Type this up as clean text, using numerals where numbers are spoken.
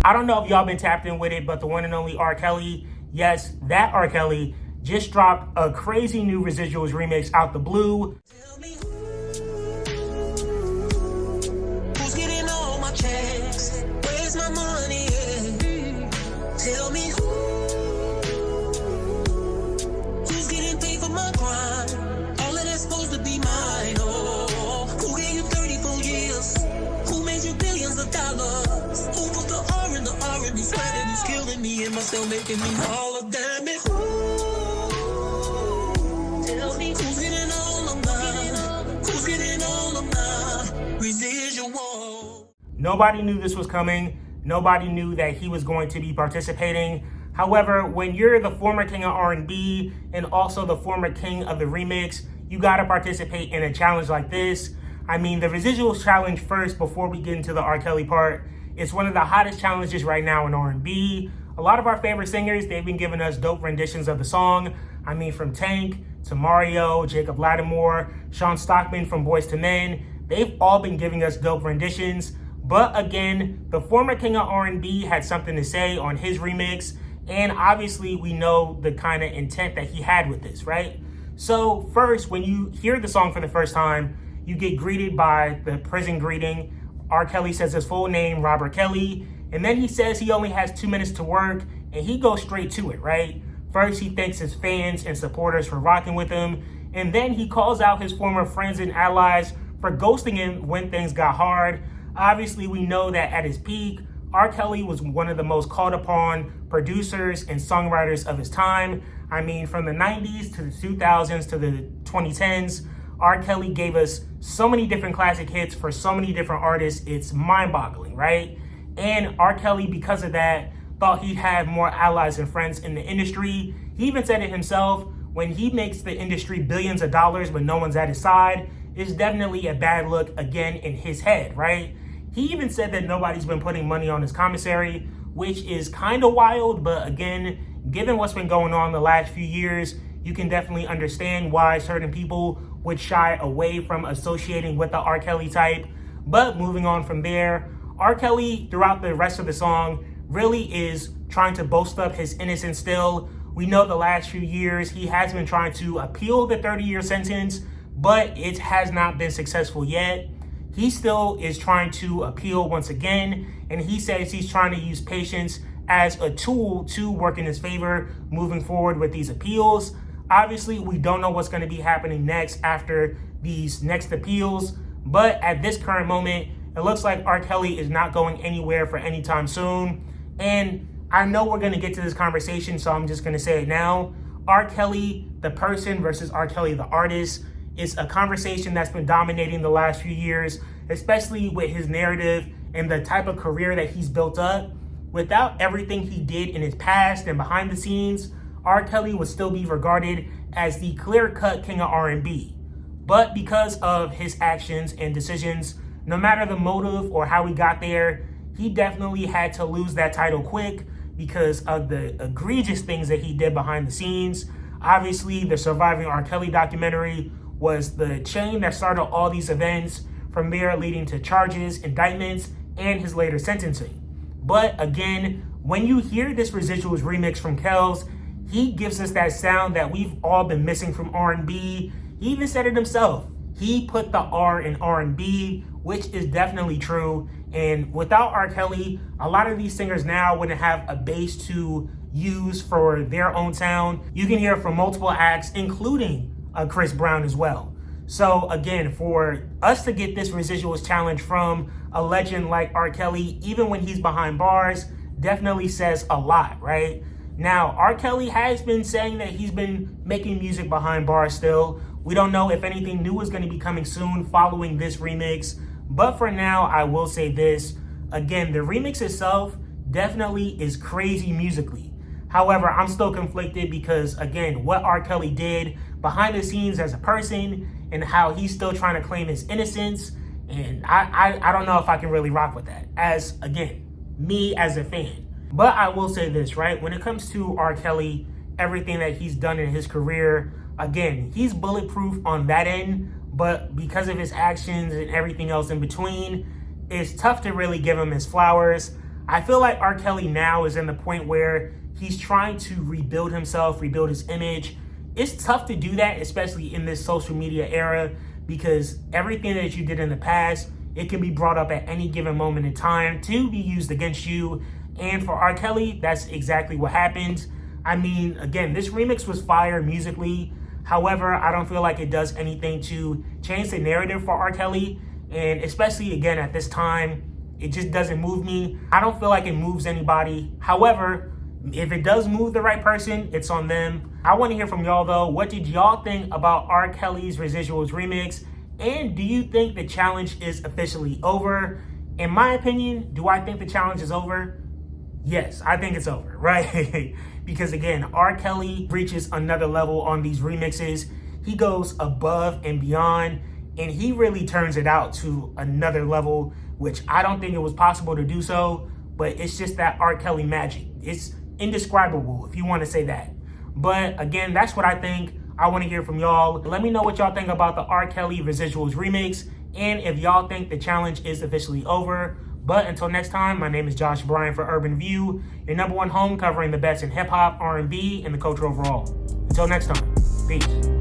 I don't know if y'all been tapped in with it, but the one and only R. Kelly, yes, that R. Kelly just dropped a crazy new Residuals remix out the blue. Tell me who's getting all my checks? Where's my money? Tell me who's getting paid for my crime? All of that's supposed to be mine. Oh, who gave you 34 years? Who made you billions of dollars? Who put the R in the R&B sweating? Who's killing me and myself, making me all of damn it? Tell me who's getting all of mine? Who's getting all of mine? Residuals. Nobody knew this was coming. Nobody knew that he was going to be participating. However, when you're the former king of R&B and also the former king of the remix, you gotta participate in a challenge like this. I mean, the Residuals challenge first before we get into the R. Kelly part. It's one of the hottest challenges right now in R&B. A lot of our favorite singers, they've been giving us dope renditions of the song. I mean, from Tank to Mario, Jacob Lattimore, Sean Stockman from Boyz II Men, they've all been giving us dope renditions. But again, the former king of R&B had something to say on his remix, and obviously we know the kind of intent that he had with this, right? So first, when you hear the song for the first time, you get greeted by the prison greeting. R. Kelly says his full name, Robert Kelly, and then he says he only has 2 minutes to work, and he goes straight to it, right? First, he thanks his fans and supporters for rocking with him, and then he calls out his former friends and allies for ghosting him when things got hard. Obviously, we know that at his peak, R. Kelly was one of the most called upon producers and songwriters of his time. I mean, from the 90s to the 2000s to the 2010s, R. Kelly gave us so many different classic hits for so many different artists. It's mind-boggling, right? And R. Kelly, because of that, thought he'd have more allies and friends in the industry. He even said it himself, when he makes the industry billions of dollars but no one's at his side, it's definitely a bad look again in his head, right? He even said that nobody's been putting money on his commissary, which is kind of wild, but again, given what's been going on the last few years, you can definitely understand why certain people would shy away from associating with the R. Kelly type. But moving on from there, R. Kelly, throughout the rest of the song, really is trying to boast up his innocence still. We know the last few years he has been trying to appeal the 30-year sentence, but it has not been successful yet. He still is trying to appeal once again, and he says he's trying to use patience as a tool to work in his favor moving forward with these appeals. Obviously, we don't know what's going to be happening next after these next appeals, but at this current moment, it looks like R. Kelly is not going anywhere for any time soon. And I know we're going to get to this conversation, so I'm just going to say it now. R. Kelly, the person, versus R. Kelly, the artist, is a conversation that's been dominating the last few years, especially with his narrative and the type of career that he's built up. Without everything he did in his past and behind the scenes, R. Kelly would still be regarded as the clear-cut king of R&B. But because of his actions and decisions, no matter the motive or how he got there, he definitely had to lose that title quick because of the egregious things that he did behind the scenes. Obviously, the Surviving R. Kelly documentary was the chain that started all these events, from there leading to charges, indictments, and his later sentencing. But again, when you hear this Residuals remix from Kells, he gives us that sound that we've all been missing from R&B. He even said it himself. He put the R in R&B, which is definitely true. And without R. Kelly, a lot of these singers now wouldn't have a bass to use for their own sound. You can hear from multiple acts, including Chris Brown as well. So again, for us to get this Residuals challenge from a legend like R. Kelly, even when he's behind bars, definitely says a lot, right? Now, R. Kelly has been saying that he's been making music behind bars still. We don't know if anything new is going to be coming soon following this remix. But for now, I will say this. Again, the remix itself definitely is crazy musically. However, I'm still conflicted because, again, what R. Kelly did behind the scenes as a person and how he's still trying to claim his innocence. And I don't know if I can really rock with that as, again, me as a fan. But I will say this, right? When it comes to R. Kelly, everything that he's done in his career, again, he's bulletproof on that end. But because of his actions and everything else in between, it's tough to really give him his flowers. I feel like R. Kelly now is in the point where he's trying to rebuild himself, rebuild his image. It's tough to do that, especially in this social media era, because everything that you did in the past, it can be brought up at any given moment in time to be used against you. And for R. Kelly, that's exactly what happened. I mean, again, this remix was fire musically. However, I don't feel like it does anything to change the narrative for R. Kelly. And especially, again, at this time, it just doesn't move me. I don't feel like it moves anybody. However, if it does move the right person, it's on them. I want to hear from y'all, though. What did y'all think about R. Kelly's Residuals remix? And do you think the challenge is officially over? In my opinion, do I think the challenge is over? Yes, I think it's over, right? Because again, R. Kelly reaches another level on these remixes. He goes above and beyond, and he really turns it out to another level, which I don't think it was possible to do so, but it's just that R. Kelly magic. It's indescribable, if you want to say that. But again, that's what I think. I want to hear from y'all. Let me know what y'all think about the R. Kelly Residuals remix, and if y'all think the challenge is officially over. But until next time, my name is Josh Bryant for Urban View, your #1 home covering the best in hip-hop, R&B, and the culture overall. Until next time, peace.